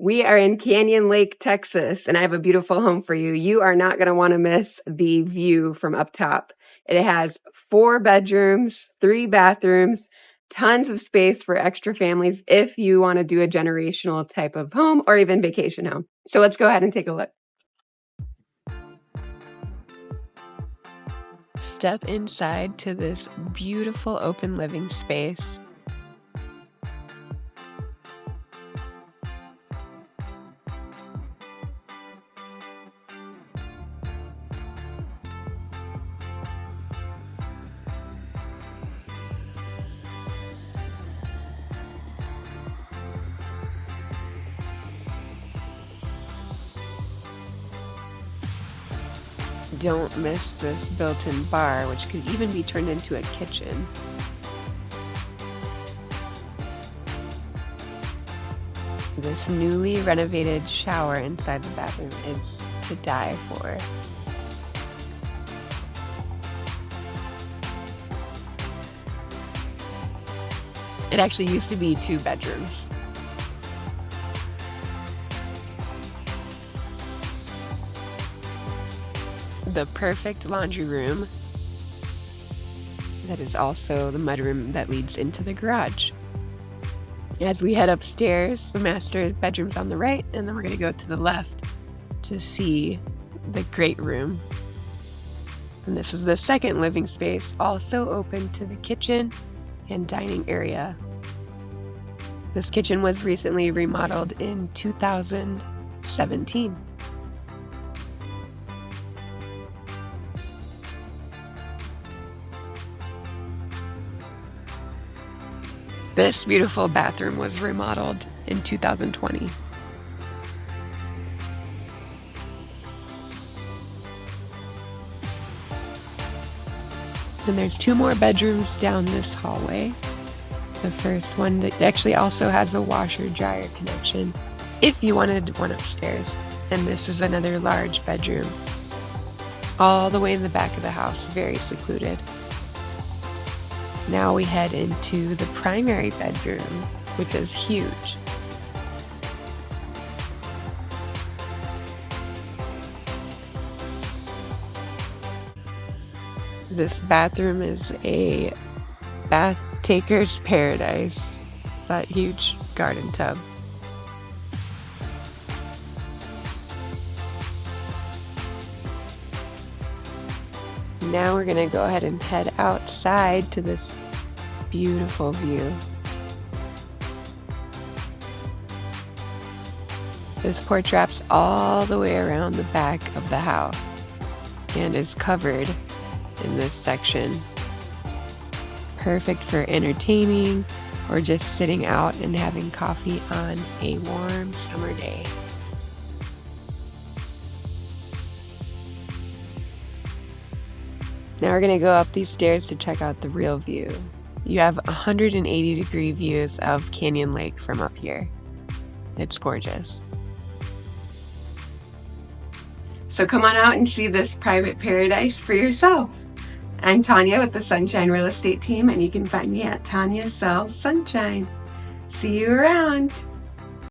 We are in Canyon Lake, Texas, and I have a beautiful home for you. You are not going to want to miss the view from up top. It has 4 bedrooms, 3 bathrooms, tons of space for extra families if you want to do a generational type of home or even vacation home. So let's go ahead and take a look. Step inside to this beautiful open living space. Don't miss this built-in bar, which could even be turned into a kitchen. This newly renovated shower inside the bathroom is to die for. It actually used to be 2 bedrooms. The perfect laundry room that is also the mudroom that leads into the garage. As we head upstairs, the master bedroom's on the right, and then we're going to go to the left to see the great room. And this is the second living space, also open to the kitchen and dining area. This kitchen was recently remodeled in 2017. This beautiful bathroom was remodeled in 2020. And there's 2 more bedrooms down this hallway. The first one that actually also has a washer-dryer connection if you wanted one upstairs. And this is another large bedroom, all the way in the back of the house, very secluded. Now we head into the primary bedroom, which is huge. This bathroom is a bath taker's paradise. That huge garden tub. Now we're going to go ahead and head outside to this beautiful view. This porch wraps all the way around the back of the house and is covered in this section. Perfect for entertaining or just sitting out and having coffee on a warm summer day. Now we're going to go up these stairs to check out the real view. You have 180-degree views of Canyon Lake from up here. It's gorgeous. So come on out and see this private paradise for yourself. I'm Tanya with the Sunshine Real Estate Team, and you can find me at Tanya Sells Sunshine. See you around.